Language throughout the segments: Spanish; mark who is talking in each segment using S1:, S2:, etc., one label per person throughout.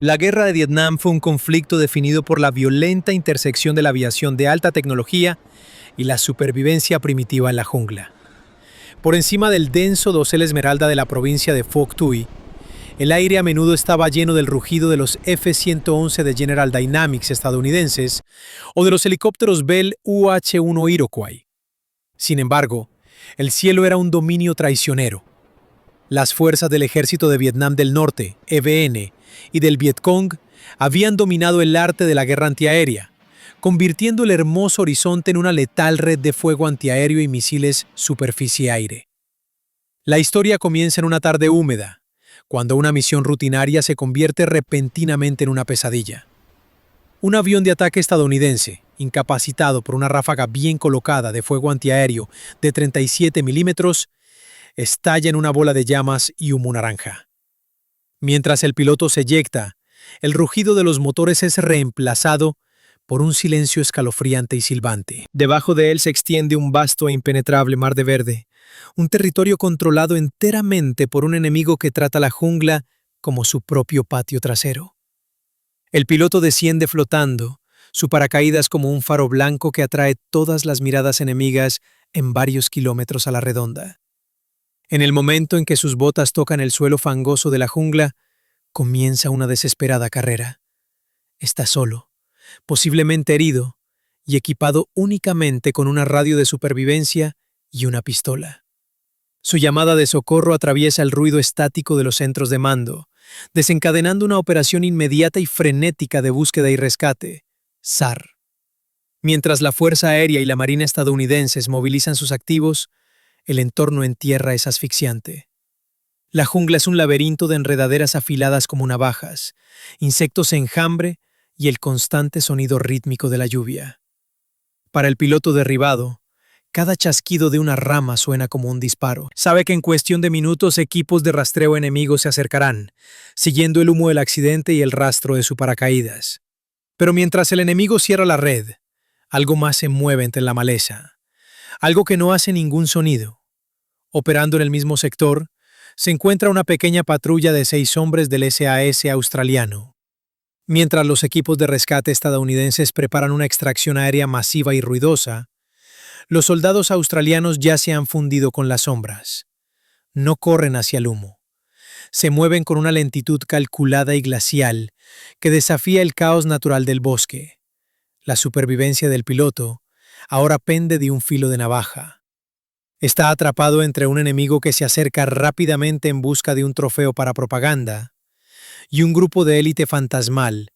S1: La Guerra de Vietnam fue un conflicto definido por la violenta intersección de la aviación de alta tecnología y la supervivencia primitiva en la jungla. Por encima del denso dosel esmeralda de la provincia de Phuoc Tuy, el aire a menudo estaba lleno del rugido de los F-111 de General Dynamics estadounidenses o de los helicópteros Bell UH-1 Iroquois. Sin embargo, el cielo era un dominio traicionero. Las fuerzas del Ejército de Vietnam del Norte, EVN, y del Vietcong habían dominado el arte de la guerra antiaérea, convirtiendo el hermoso horizonte en una letal red de fuego antiaéreo y misiles superficie-aire. La historia comienza en una tarde húmeda, cuando una misión rutinaria se convierte repentinamente en una pesadilla. Un avión de ataque estadounidense, incapacitado por una ráfaga bien colocada de fuego antiaéreo de 37 milímetros, estalla en una bola de llamas y humo naranja. Mientras el piloto se eyecta, el rugido de los motores es reemplazado por un silencio escalofriante y silbante. Debajo de él se extiende un vasto e impenetrable mar de verde, un territorio controlado enteramente por un enemigo que trata la jungla como su propio patio trasero. El piloto desciende flotando, su paracaídas como un faro blanco que atrae todas las miradas enemigas en varios kilómetros a la redonda. En el momento en que sus botas tocan el suelo fangoso de la jungla, comienza una desesperada carrera. Está solo, posiblemente herido, y equipado únicamente con una radio de supervivencia y una pistola. Su llamada de socorro atraviesa el ruido estático de los centros de mando, desencadenando una operación inmediata y frenética de búsqueda y rescate, SAR. Mientras la Fuerza Aérea y la Marina estadounidenses movilizan sus activos, el entorno en tierra es asfixiante. La jungla es un laberinto de enredaderas afiladas como navajas, insectos enjambre y el constante sonido rítmico de la lluvia. Para el piloto derribado, cada chasquido de una rama suena como un disparo. Sabe que en cuestión de minutos equipos de rastreo enemigos se acercarán, siguiendo el humo del accidente y el rastro de su paracaídas. Pero mientras el enemigo cierra la red, algo más se mueve entre la maleza. Algo que no hace ningún sonido. Operando en el mismo sector, se encuentra una pequeña patrulla de 6 hombres del SAS australiano. Mientras los equipos de rescate estadounidenses preparan una extracción aérea masiva y ruidosa, los soldados australianos ya se han fundido con las sombras. No corren hacia el humo. Se mueven con una lentitud calculada y glacial que desafía el caos natural del bosque. La supervivencia del piloto ahora pende de un filo de navaja. Está atrapado entre un enemigo que se acerca rápidamente en busca de un trofeo para propaganda y un grupo de élite fantasmal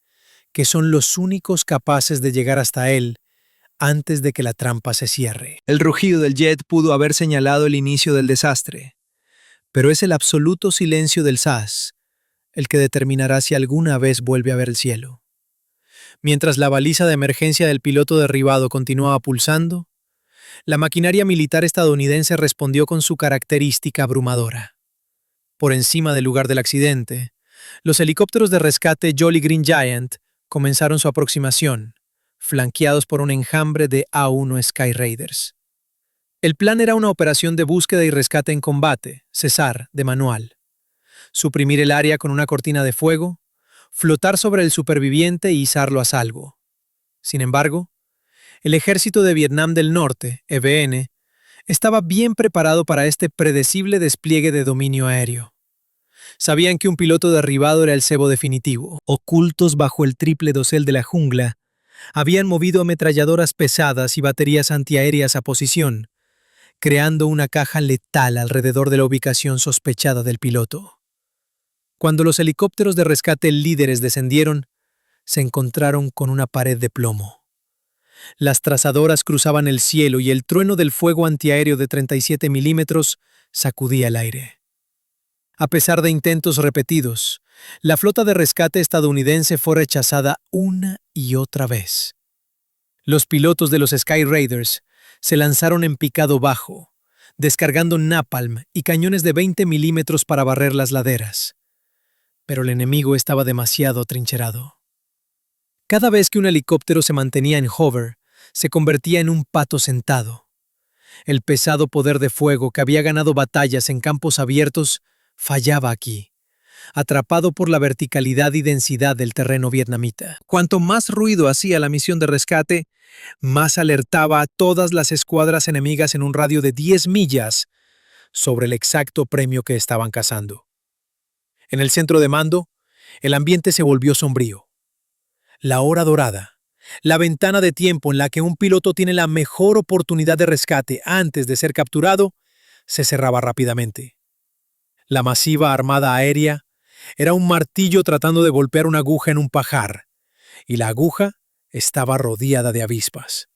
S1: que son los únicos capaces de llegar hasta él antes de que la trampa se cierre. El rugido del jet pudo haber señalado el inicio del desastre, pero es el absoluto silencio del SAS el que determinará si alguna vez vuelve a ver el cielo. Mientras la baliza de emergencia del piloto derribado continuaba pulsando, la maquinaria militar estadounidense respondió con su característica abrumadora. Por encima del lugar del accidente, los helicópteros de rescate Jolly Green Giant comenzaron su aproximación, flanqueados por un enjambre de A-1 Sky Raiders. El plan era una operación de búsqueda y rescate en combate, cesar, de manual. Suprimir el área con una cortina de fuego, flotar sobre el superviviente y izarlo a salvo. Sin embargo, el Ejército de Vietnam del Norte, EVN, estaba bien preparado para este predecible despliegue de dominio aéreo. Sabían que un piloto derribado era el cebo definitivo. Ocultos bajo el triple dosel de la jungla, habían movido ametralladoras pesadas y baterías antiaéreas a posición, creando una caja letal alrededor de la ubicación sospechada del piloto. Cuando los helicópteros de rescate líderes descendieron, se encontraron con una pared de plomo. Las trazadoras cruzaban el cielo y el trueno del fuego antiaéreo de 37 milímetros sacudía el aire. A pesar de intentos repetidos, la flota de rescate estadounidense fue rechazada una y otra vez. Los pilotos de los Sky Raiders se lanzaron en picado bajo, descargando napalm y cañones de 20 milímetros para barrer las laderas. Pero el enemigo estaba demasiado atrincherado. Cada vez que un helicóptero se mantenía en hover, se convertía en un pato sentado. El pesado poder de fuego que había ganado batallas en campos abiertos fallaba aquí, atrapado por la verticalidad y densidad del terreno vietnamita. Cuanto más ruido hacía la misión de rescate, más alertaba a todas las escuadras enemigas en un radio de 10 millas sobre el exacto premio que estaban cazando. En el centro de mando, el ambiente se volvió sombrío. La hora dorada, la ventana de tiempo en la que un piloto tiene la mejor oportunidad de rescate antes de ser capturado, se cerraba rápidamente. La masiva armada aérea era un martillo tratando de golpear una aguja en un pajar, y la aguja estaba rodeada de avispas.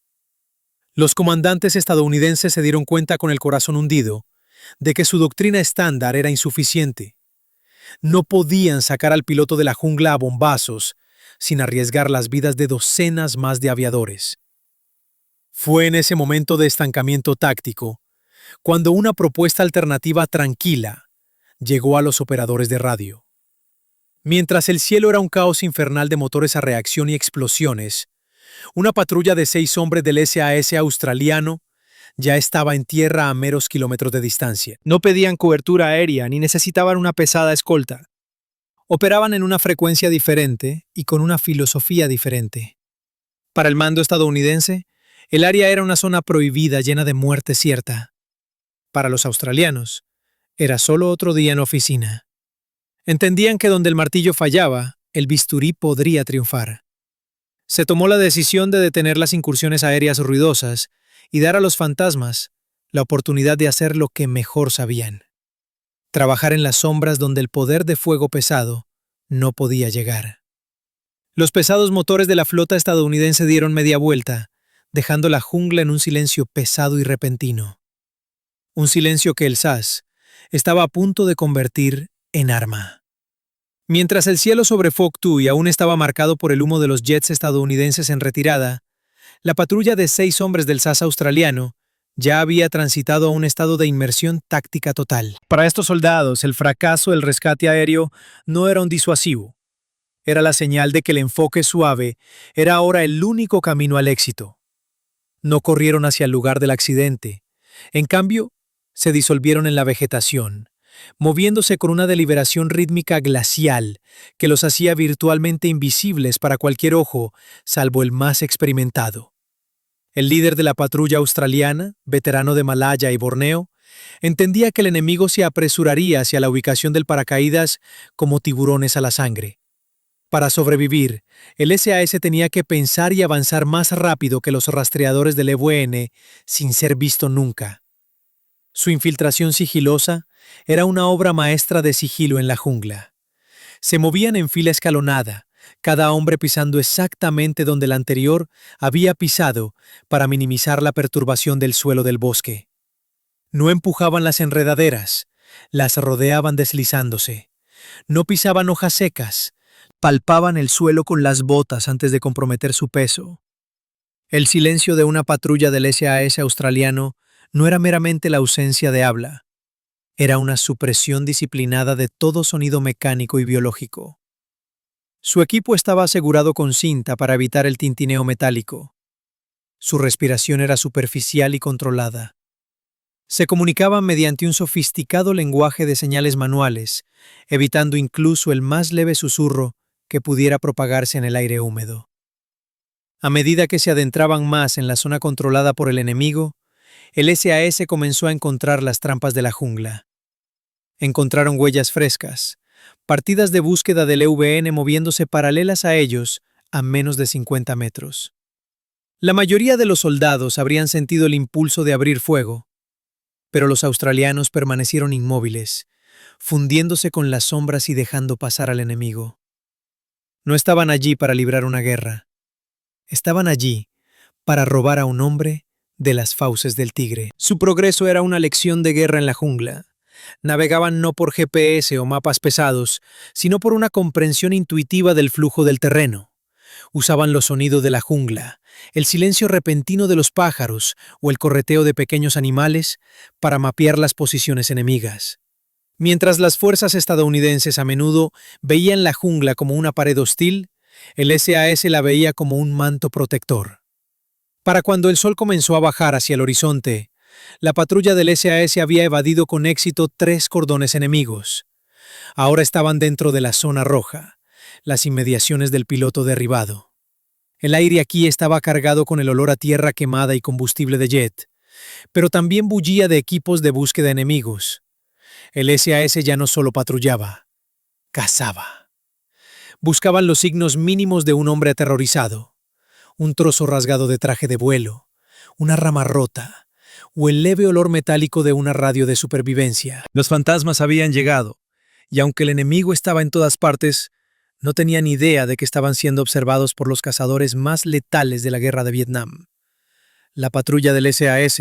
S1: Los comandantes estadounidenses se dieron cuenta con el corazón hundido de que su doctrina estándar era insuficiente. No podían sacar al piloto de la jungla a bombazos sin arriesgar las vidas de docenas más de aviadores. Fue en ese momento de estancamiento táctico cuando una propuesta alternativa tranquila llegó a los operadores de radio. Mientras el cielo era un caos infernal de motores a reacción y explosiones, una patrulla de 6 hombres del SAS australiano ya estaba en tierra a meros kilómetros de distancia. No pedían cobertura aérea ni necesitaban una pesada escolta. Operaban en una frecuencia diferente y con una filosofía diferente. Para el mando estadounidense, el área era una zona prohibida llena de muerte cierta. Para los australianos, era solo otro día en oficina. Entendían que donde el martillo fallaba, el bisturí podría triunfar. Se tomó la decisión de detener las incursiones aéreas ruidosas y dar a los fantasmas la oportunidad de hacer lo que mejor sabían: trabajar en las sombras donde el poder de fuego pesado no podía llegar. Los pesados motores de la flota estadounidense dieron media vuelta, dejando la jungla en un silencio pesado y repentino. Un silencio que el SAS estaba a punto de convertir en arma. Mientras el cielo sobre Phuoc Tuy aún estaba marcado por el humo de los jets estadounidenses en retirada, la patrulla de 6 hombres del SAS australiano ya había transitado a un estado de inmersión táctica total. Para estos soldados, el fracaso del rescate aéreo no era un disuasivo. Era la señal de que el enfoque suave era ahora el único camino al éxito. No corrieron hacia el lugar del accidente. En cambio, se disolvieron en la vegetación, moviéndose con una deliberación rítmica glacial que los hacía virtualmente invisibles para cualquier ojo, salvo el más experimentado. El líder de la patrulla australiana, veterano de Malaya y Borneo, entendía que el enemigo se apresuraría hacia la ubicación del paracaídas como tiburones a la sangre. Para sobrevivir, el SAS tenía que pensar y avanzar más rápido que los rastreadores del EWN sin ser visto nunca. Su infiltración sigilosa era una obra maestra de sigilo en la jungla. Se movían en fila escalonada, cada hombre pisando exactamente donde el anterior había pisado para minimizar la perturbación del suelo del bosque. No empujaban las enredaderas, las rodeaban deslizándose. No pisaban hojas secas, palpaban el suelo con las botas antes de comprometer su peso. El silencio de una patrulla del SAS australiano no era meramente la ausencia de habla. Era una supresión disciplinada de todo sonido mecánico y biológico. Su equipo estaba asegurado con cinta para evitar el tintineo metálico. Su respiración era superficial y controlada. Se comunicaban mediante un sofisticado lenguaje de señales manuales, evitando incluso el más leve susurro que pudiera propagarse en el aire húmedo. A medida que se adentraban más en la zona controlada por el enemigo, el SAS comenzó a encontrar las trampas de la jungla. Encontraron huellas frescas, partidas de búsqueda del EWN moviéndose paralelas a ellos a menos de 50 metros. La mayoría de los soldados habrían sentido el impulso de abrir fuego, pero los australianos permanecieron inmóviles, fundiéndose con las sombras y dejando pasar al enemigo. No estaban allí para librar una guerra. Estaban allí para robar a un hombre de las fauces del tigre. Su progreso era una lección de guerra en la jungla. Navegaban no por GPS o mapas pesados, sino por una comprensión intuitiva del flujo del terreno. Usaban los sonidos de la jungla, el silencio repentino de los pájaros o el correteo de pequeños animales para mapear las posiciones enemigas. Mientras las fuerzas estadounidenses a menudo veían la jungla como una pared hostil, el SAS la veía como un manto protector. Para cuando el sol comenzó a bajar hacia el horizonte, la patrulla del SAS había evadido con éxito 3 cordones enemigos. Ahora estaban dentro de la zona roja, las inmediaciones del piloto derribado. El aire aquí estaba cargado con el olor a tierra quemada y combustible de jet, pero también bullía de equipos de búsqueda enemigos. El SAS ya no solo patrullaba, cazaba. Buscaban los signos mínimos de un hombre aterrorizado, un trozo rasgado de traje de vuelo, una rama rota, o el leve olor metálico de una radio de supervivencia. Los fantasmas habían llegado, y aunque el enemigo estaba en todas partes, no tenían idea de que estaban siendo observados por los cazadores más letales de la guerra de Vietnam. La patrulla del SAS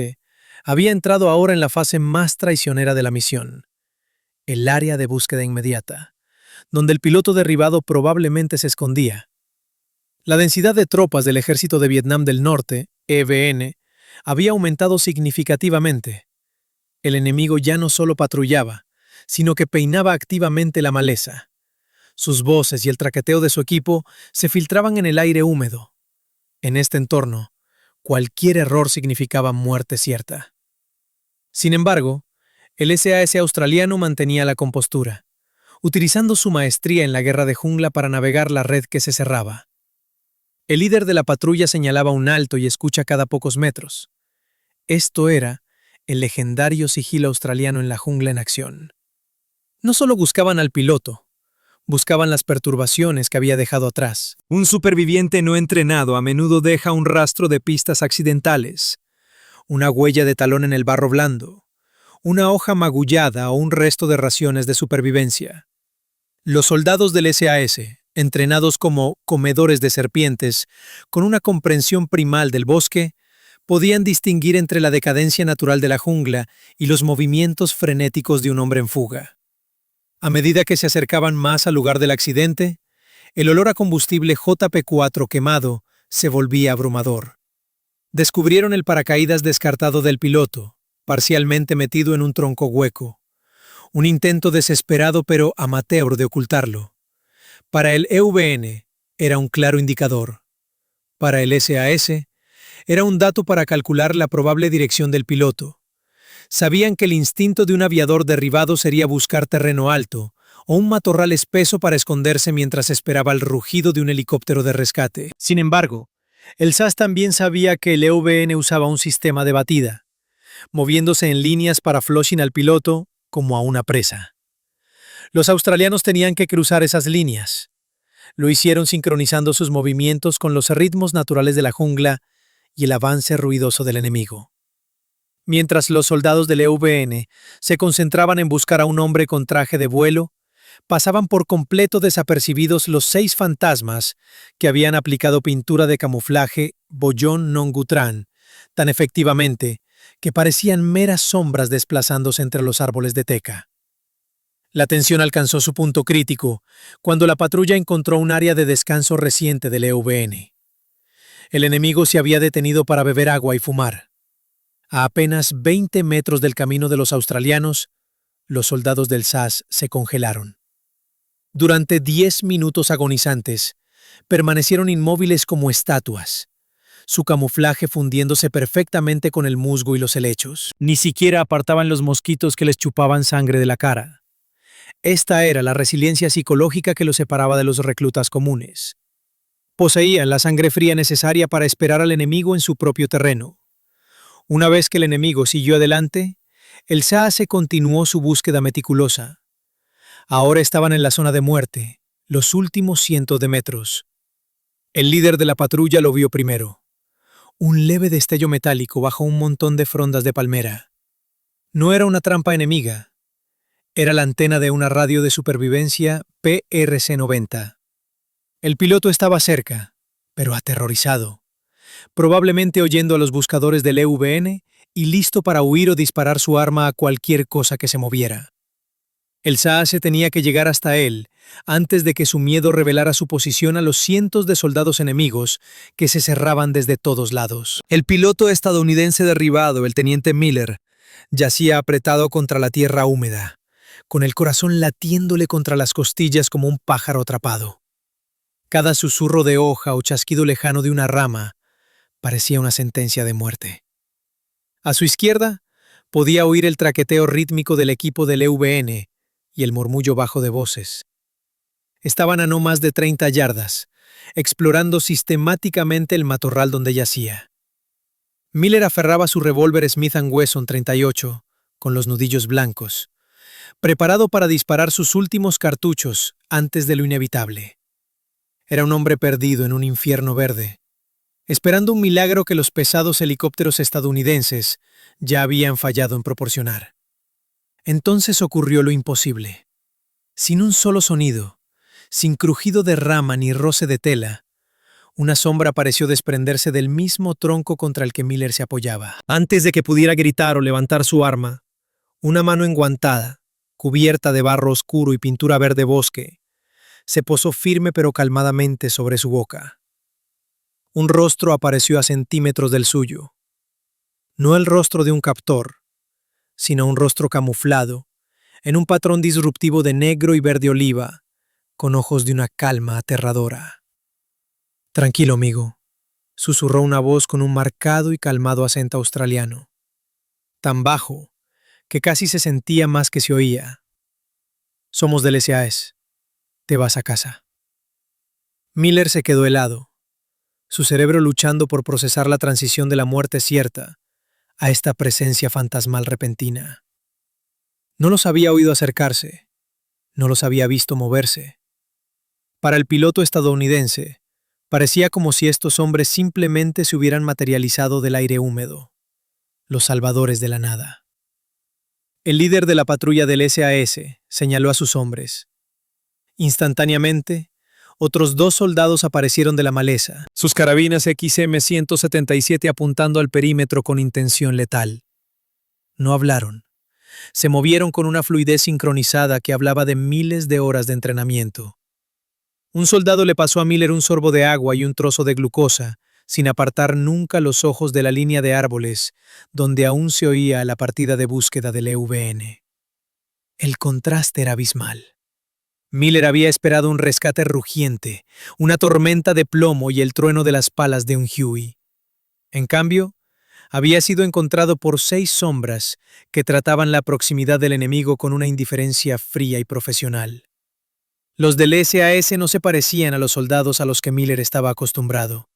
S1: había entrado ahora en la fase más traicionera de la misión, el área de búsqueda inmediata, donde el piloto derribado probablemente se escondía. La densidad de tropas del Ejército de Vietnam del Norte, EVN, había aumentado significativamente. El enemigo ya no solo patrullaba, sino que peinaba activamente la maleza. Sus voces y el traqueteo de su equipo se filtraban en el aire húmedo. En este entorno, cualquier error significaba muerte cierta. Sin embargo, el SAS australiano mantenía la compostura, utilizando su maestría en la guerra de jungla para navegar la red que se cerraba. El líder de la patrulla señalaba un alto y escucha cada pocos metros. Esto era el legendario sigilo australiano en la jungla en acción. No solo buscaban al piloto, buscaban las perturbaciones que había dejado atrás. Un superviviente no entrenado a menudo deja un rastro de pistas accidentales, una huella de talón en el barro blando, una hoja magullada o un resto de raciones de supervivencia. Los soldados del SAS, entrenados como comedores de serpientes, con una comprensión primal del bosque, podían distinguir entre la decadencia natural de la jungla y los movimientos frenéticos de un hombre en fuga. A medida que se acercaban más al lugar del accidente, el olor a combustible JP4 quemado se volvía abrumador. Descubrieron el paracaídas descartado del piloto, parcialmente metido en un tronco hueco. Un intento desesperado pero amateur de ocultarlo. Para el EVN era un claro indicador. Para el SAS era un dato para calcular la probable dirección del piloto. Sabían que el instinto de un aviador derribado sería buscar terreno alto o un matorral espeso para esconderse mientras esperaba el rugido de un helicóptero de rescate. Sin embargo, el SAS también sabía que el EVN usaba un sistema de batida, moviéndose en líneas para flushing al piloto como a una presa. Los australianos tenían que cruzar esas líneas. Lo hicieron sincronizando sus movimientos con los ritmos naturales de la jungla y el avance ruidoso del enemigo. Mientras los soldados del EVN se concentraban en buscar a un hombre con traje de vuelo, pasaban por completo desapercibidos los 6 fantasmas que habían aplicado pintura de camuflaje Boyon Nongutran tan efectivamente que parecían meras sombras desplazándose entre los árboles de teca. La tensión alcanzó su punto crítico cuando la patrulla encontró un área de descanso reciente del EVN. El enemigo se había detenido para beber agua y fumar. A apenas 20 metros del camino de los australianos, los soldados del SAS se congelaron. Durante 10 minutos agonizantes, permanecieron inmóviles como estatuas, su camuflaje fundiéndose perfectamente con el musgo y los helechos. Ni siquiera apartaban los mosquitos que les chupaban sangre de la cara. Esta era la resiliencia psicológica que los separaba de los reclutas comunes. Poseían la sangre fría necesaria para esperar al enemigo en su propio terreno. Una vez que el enemigo siguió adelante, el SAS continuó su búsqueda meticulosa. Ahora estaban en la zona de muerte, los últimos cientos de metros. El líder de la patrulla lo vio primero. Un leve destello metálico bajo un montón de frondas de palmera. No era una trampa enemiga. Era la antena de una radio de supervivencia PRC-90. El piloto estaba cerca, pero aterrorizado, probablemente oyendo a los buscadores del EVN y listo para huir o disparar su arma a cualquier cosa que se moviera. El SAS tenía que llegar hasta él antes de que su miedo revelara su posición a los cientos de soldados enemigos que se cerraban desde todos lados. El piloto estadounidense derribado, el teniente Miller, yacía apretado contra la tierra húmeda, con el corazón latiéndole contra las costillas como un pájaro atrapado. Cada susurro de hoja o chasquido lejano de una rama parecía una sentencia de muerte. A su izquierda podía oír el traqueteo rítmico del equipo del EVN y el murmullo bajo de voces. Estaban a no más de 30 yardas, explorando sistemáticamente el matorral donde yacía. Miller aferraba su revólver Smith & Wesson 38, con los nudillos blancos, preparado para disparar sus últimos cartuchos antes de lo inevitable. Era un hombre perdido en un infierno verde, esperando un milagro que los pesados helicópteros estadounidenses ya habían fallado en proporcionar. Entonces ocurrió lo imposible. Sin un solo sonido, sin crujido de rama ni roce de tela, una sombra pareció desprenderse del mismo tronco contra el que Miller se apoyaba. Antes de que pudiera gritar o levantar su arma, una mano enguantada, cubierta de barro oscuro y pintura verde bosque, se posó firme pero calmadamente sobre su boca. Un rostro apareció a centímetros del suyo. No el rostro de un captor, sino un rostro camuflado, en un patrón disruptivo de negro y verde oliva, con ojos de una calma aterradora. «Tranquilo, amigo», susurró una voz con un marcado y calmado acento australiano, tan bajo que casi se sentía más que se oía. «Somos del SAS. Te vas a casa». Miller se quedó helado, su cerebro luchando por procesar la transición de la muerte cierta a esta presencia fantasmal repentina. No los había oído acercarse, no los había visto moverse. Para el piloto estadounidense, parecía como si estos hombres simplemente se hubieran materializado del aire húmedo, los salvadores de la nada. El líder de la patrulla del SAS señaló a sus hombres. Instantáneamente, otros 2 soldados aparecieron de la maleza, sus carabinas XM-177 apuntando al perímetro con intención letal. No hablaron. Se movieron con una fluidez sincronizada que hablaba de miles de horas de entrenamiento. Un soldado le pasó a Miller un sorbo de agua y un trozo de glucosa, sin apartar nunca los ojos de la línea de árboles, donde aún se oía la partida de búsqueda del EVN. El contraste era abismal. Miller había esperado un rescate rugiente, una tormenta de plomo y el trueno de las palas de un Huey. En cambio, había sido encontrado por 6 sombras que trataban la proximidad del enemigo con una indiferencia fría y profesional. Los del SAS no se parecían a los soldados a los que Miller estaba acostumbrado.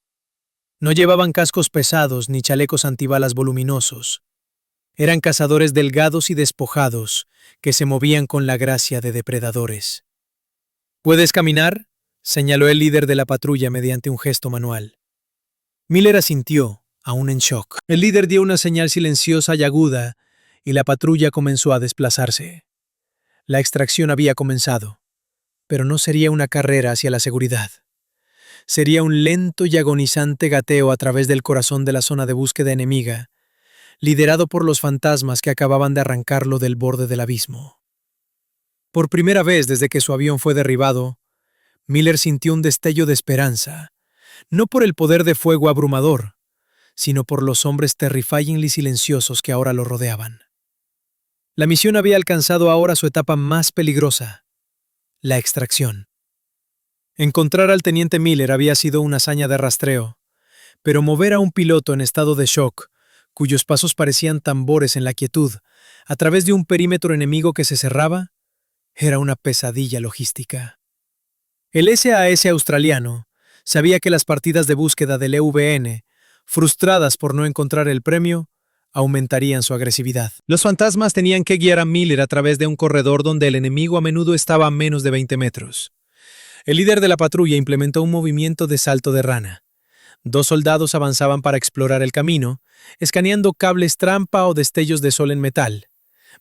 S1: No llevaban cascos pesados ni chalecos antibalas voluminosos. Eran cazadores delgados y despojados que se movían con la gracia de depredadores. «¿Puedes caminar?», señaló el líder de la patrulla mediante un gesto manual. Miller asintió, aún en shock. El líder dio una señal silenciosa y aguda, y la patrulla comenzó a desplazarse. La extracción había comenzado, pero no sería una carrera hacia la seguridad. Sería un lento y agonizante gateo a través del corazón de la zona de búsqueda enemiga, liderado por los fantasmas que acababan de arrancarlo del borde del abismo. Por primera vez desde que su avión fue derribado, Miller sintió un destello de esperanza, no por el poder de fuego abrumador, sino por los hombres terrifyingly silenciosos que ahora lo rodeaban. La misión había alcanzado ahora su etapa más peligrosa, la extracción. Encontrar al teniente Miller había sido una hazaña de rastreo, pero mover a un piloto en estado de shock, cuyos pasos parecían tambores en la quietud, a través de un perímetro enemigo que se cerraba, era una pesadilla logística. El SAS australiano sabía que las partidas de búsqueda del EVN, frustradas por no encontrar el premio, aumentarían su agresividad. Los fantasmas tenían que guiar a Miller a través de un corredor donde el enemigo a menudo estaba a menos de 20 metros. El líder de la patrulla implementó un movimiento de salto de rana. 2 soldados avanzaban para explorar el camino, escaneando cables trampa o destellos de sol en metal,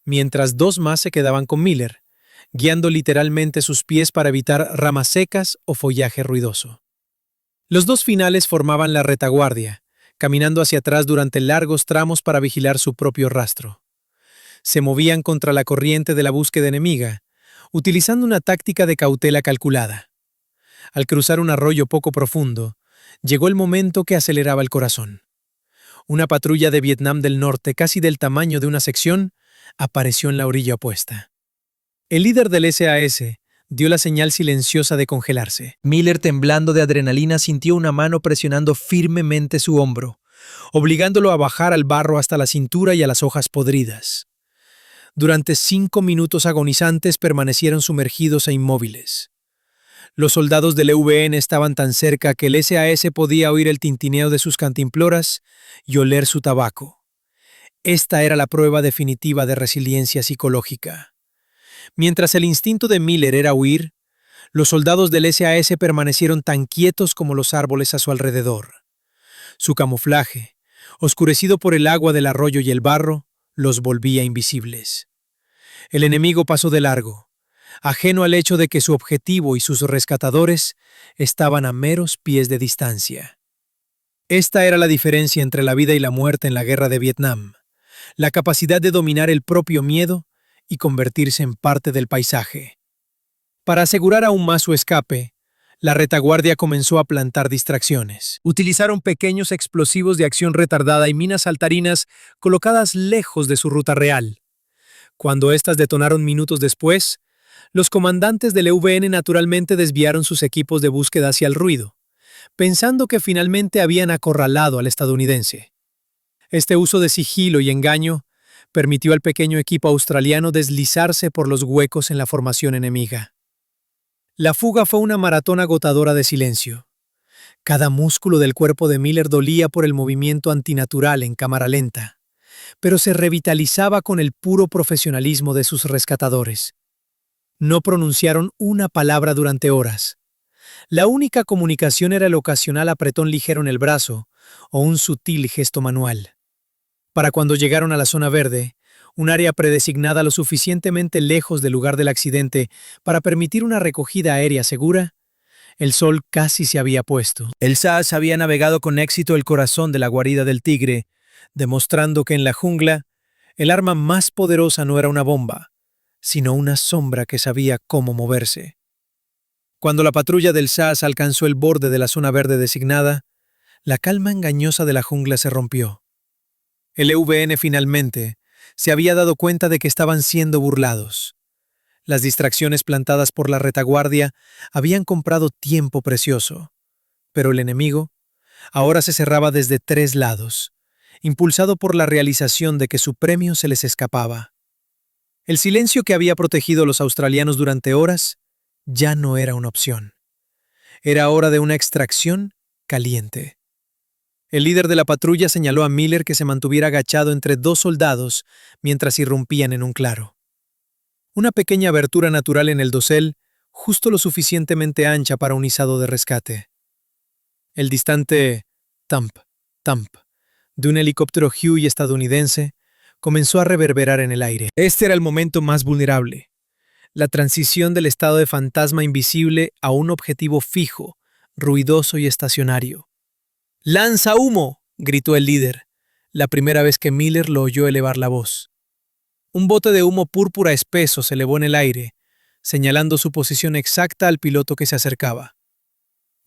S1: mientras 2 más se quedaban con Miller, guiando literalmente sus pies para evitar ramas secas o follaje ruidoso. Los 2 finales formaban la retaguardia, caminando hacia atrás durante largos tramos para vigilar su propio rastro. Se movían contra la corriente de la búsqueda enemiga, utilizando una táctica de cautela calculada. Al cruzar un arroyo poco profundo, llegó el momento que aceleraba el corazón. Una patrulla de Vietnam del Norte, casi del tamaño de una sección, apareció en la orilla opuesta. El líder del SAS dio la señal silenciosa de congelarse. Miller, temblando de adrenalina, sintió una mano presionando firmemente su hombro, obligándolo a bajar al barro hasta la cintura y a las hojas podridas. Durante 5 minutos agonizantes permanecieron sumergidos e inmóviles. Los soldados del EVN estaban tan cerca que el SAS podía oír el tintineo de sus cantimploras y oler su tabaco. Esta era la prueba definitiva de resiliencia psicológica. Mientras el instinto de Miller era huir, los soldados del SAS permanecieron tan quietos como los árboles a su alrededor. Su camuflaje, oscurecido por el agua del arroyo y el barro, los volvía invisibles. El enemigo pasó de largo, ajeno al hecho de que su objetivo y sus rescatadores estaban a meros pies de distancia. Esta era la diferencia entre la vida y la muerte en la guerra de Vietnam, la capacidad de dominar el propio miedo y convertirse en parte del paisaje. Para asegurar aún más su escape, la retaguardia comenzó a plantar distracciones. Utilizaron pequeños explosivos de acción retardada y minas saltarinas colocadas lejos de su ruta real. Cuando éstas detonaron minutos después, los comandantes del EVN naturalmente desviaron sus equipos de búsqueda hacia el ruido, pensando que finalmente habían acorralado al estadounidense. Este uso de sigilo y engaño permitió al pequeño equipo australiano deslizarse por los huecos en la formación enemiga. La fuga fue una maratón agotadora de silencio. Cada músculo del cuerpo de Miller dolía por el movimiento antinatural en cámara lenta, pero se revitalizaba con el puro profesionalismo de sus rescatadores. No pronunciaron una palabra durante horas. La única comunicación era el ocasional apretón ligero en el brazo o un sutil gesto manual. Para cuando llegaron a la zona verde, un área predesignada lo suficientemente lejos del lugar del accidente para permitir una recogida aérea segura, el sol casi se había puesto. El SAS había navegado con éxito el corazón de la guarida del tigre, demostrando que en la jungla, el arma más poderosa no era una bomba, sino una sombra que sabía cómo moverse. Cuando la patrulla del SAS alcanzó el borde de la zona verde designada, la calma engañosa de la jungla se rompió. El EVN finalmente se había dado cuenta de que estaban siendo burlados. Las distracciones plantadas por la retaguardia habían comprado tiempo precioso, pero el enemigo ahora se cerraba desde 3 lados, impulsado por la realización de que su premio se les escapaba. El silencio que había protegido a los australianos durante horas ya no era una opción. Era hora de una extracción caliente. El líder de la patrulla señaló a Miller que se mantuviera agachado entre 2 soldados mientras irrumpían en un claro. Una pequeña abertura natural en el dosel, justo lo suficientemente ancha para un izado de rescate. El distante thump, thump de un helicóptero Huey estadounidense comenzó a reverberar en el aire. Este era el momento más vulnerable. La transición del estado de fantasma invisible a un objetivo fijo, ruidoso y estacionario. ¡Lanza humo!, gritó el líder, la primera vez que Miller lo oyó elevar la voz. Un bote de humo púrpura espeso se elevó en el aire, señalando su posición exacta al piloto que se acercaba.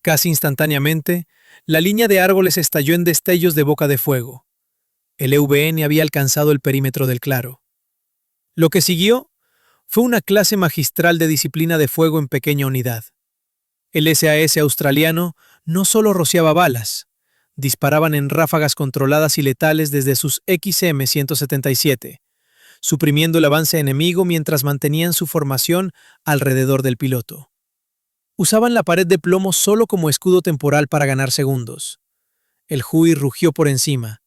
S1: Casi instantáneamente, la línea de árboles estalló en destellos de boca de fuego. El EVN había alcanzado el perímetro del claro. Lo que siguió fue una clase magistral de disciplina de fuego en pequeña unidad. El SAS australiano no solo rociaba balas, disparaban en ráfagas controladas y letales desde sus XM-177, suprimiendo el avance enemigo mientras mantenían su formación alrededor del piloto. Usaban la pared de plomo solo como escudo temporal para ganar segundos. El Huey rugió por encima,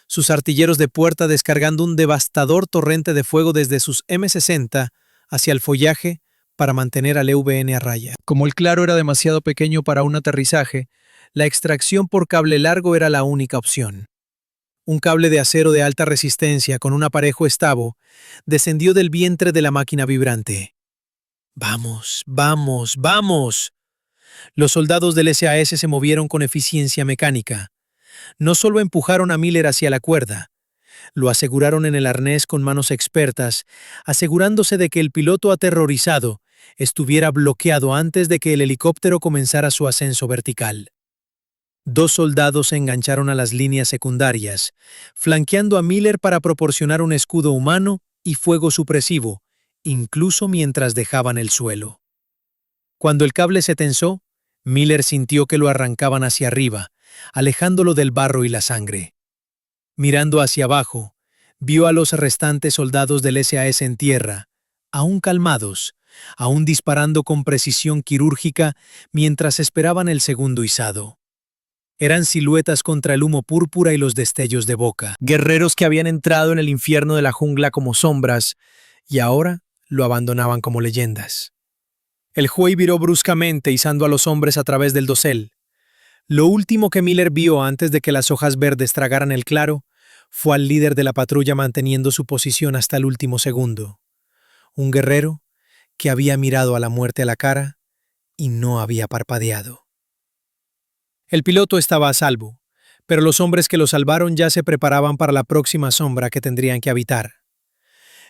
S1: sus artilleros de puerta descargando un devastador torrente de fuego desde sus M60 hacia el follaje para mantener al EVN a raya. Como el claro era demasiado pequeño para un aterrizaje, la extracción por cable largo era la única opción. Un cable de acero de alta resistencia con un aparejo estabo descendió del vientre de la máquina vibrante. ¡Vamos, vamos, vamos! Los soldados del SAS se movieron con eficiencia mecánica. No solo empujaron a Miller hacia la cuerda, lo aseguraron en el arnés con manos expertas, asegurándose de que el piloto aterrorizado estuviera bloqueado antes de que el helicóptero comenzara su ascenso vertical. 2 soldados se engancharon a las líneas secundarias, flanqueando a Miller para proporcionar un escudo humano y fuego supresivo, incluso mientras dejaban el suelo. Cuando el cable se tensó, Miller sintió que lo arrancaban hacia arriba, alejándolo del barro y la sangre. Mirando hacia abajo, Vio a los restantes soldados del SAS en tierra, aún calmados, aún disparando con precisión quirúrgica mientras esperaban el segundo izado. Eran siluetas contra el humo púrpura y los destellos de boca. Guerreros que habían entrado en el infierno de la jungla como sombras y ahora lo abandonaban como leyendas. El Huey viró bruscamente izando a los hombres a través del dosel. Lo último que Miller vio antes de que las hojas verdes tragaran el claro fue al líder de la patrulla manteniendo su posición hasta el último segundo. Un guerrero que había mirado a la muerte a la cara y no había parpadeado. El piloto estaba a salvo, pero los hombres que lo salvaron ya se preparaban para la próxima sombra que tendrían que habitar.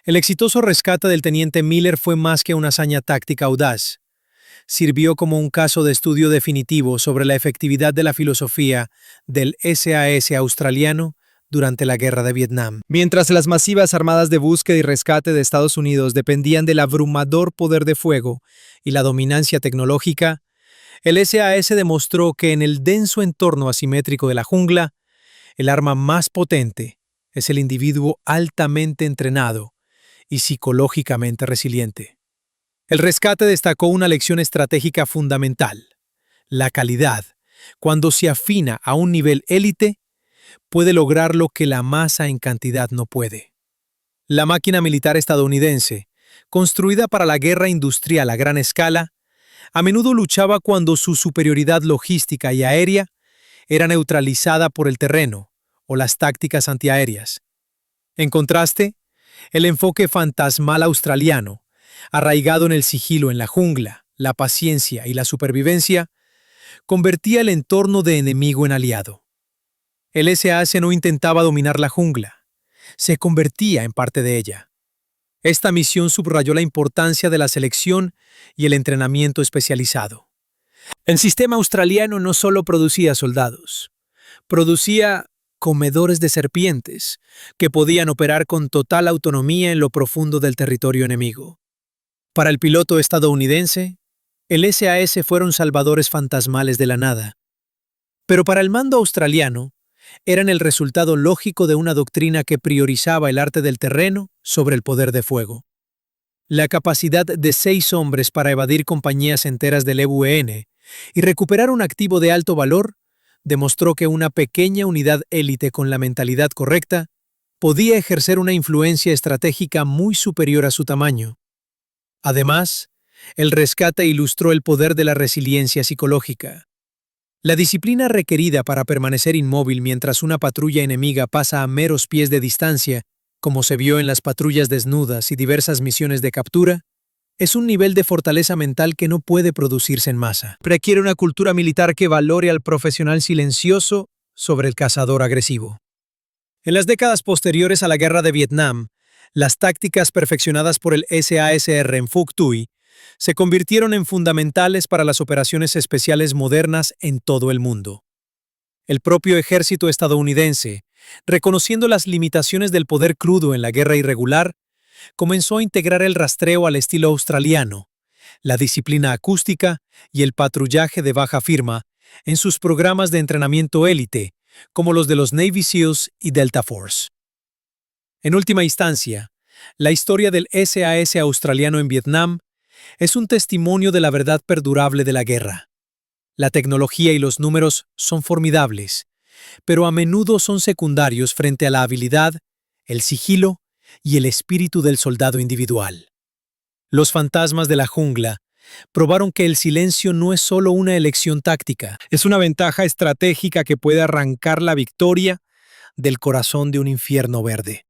S1: El exitoso rescate del teniente Miller fue más que una hazaña táctica audaz. Sirvió como un caso de estudio definitivo sobre la efectividad de la filosofía del SAS australiano durante la Guerra de Vietnam. Mientras las masivas armadas de búsqueda y rescate de Estados Unidos dependían del abrumador poder de fuego y la dominancia tecnológica, el SAS demostró que en el denso entorno asimétrico de la jungla, el arma más potente es el individuo altamente entrenado y psicológicamente resiliente. El rescate destacó una lección estratégica fundamental. La calidad, cuando se afina a un nivel élite, puede lograr lo que la masa en cantidad no puede. La máquina militar estadounidense, construida para la guerra industrial a gran escala, a menudo luchaba cuando su superioridad logística y aérea era neutralizada por el terreno o las tácticas antiaéreas. En contraste, el enfoque fantasmal australiano, arraigado en el sigilo en la jungla, la paciencia y la supervivencia, convertía el entorno de enemigo en aliado. El SAS no intentaba dominar la jungla, se convertía en parte de ella. Esta misión subrayó la importancia de la selección y el entrenamiento especializado. El sistema australiano no solo producía soldados, producía comedores de serpientes que podían operar con total autonomía en lo profundo del territorio enemigo. Para el piloto estadounidense, el SAS fueron salvadores fantasmales de la nada. Pero para el mando australiano, eran el resultado lógico de una doctrina que priorizaba el arte del terreno sobre el poder de fuego. La capacidad de 6 hombres para evadir compañías enteras del EUN y recuperar un activo de alto valor demostró que una pequeña unidad élite con la mentalidad correcta podía ejercer una influencia estratégica muy superior a su tamaño. Además, el rescate ilustró el poder de la resiliencia psicológica. La disciplina requerida para permanecer inmóvil mientras una patrulla enemiga pasa a meros pies de distancia, como se vio en las patrullas desnudas y diversas misiones de captura, es un nivel de fortaleza mental que no puede producirse en masa. Requiere una cultura militar que valore al profesional silencioso sobre el cazador agresivo. En las décadas posteriores a la Guerra de Vietnam, las tácticas perfeccionadas por el SASR en Phuoc Tuy se convirtieron en fundamentales para las operaciones especiales modernas en todo el mundo. El propio ejército estadounidense, reconociendo las limitaciones del poder crudo en la guerra irregular, comenzó a integrar el rastreo al estilo australiano, la disciplina acústica y el patrullaje de baja firma en sus programas de entrenamiento élite, como los de los Navy SEALs y Delta Force. En última instancia, la historia del SAS australiano en Vietnam es un testimonio de la verdad perdurable de la guerra. La tecnología y los números son formidables, pero a menudo son secundarios frente a la habilidad, el sigilo y el espíritu del soldado individual. Los fantasmas de la jungla probaron que el silencio no es solo una elección táctica, es una ventaja estratégica que puede arrancar la victoria del corazón de un infierno verde.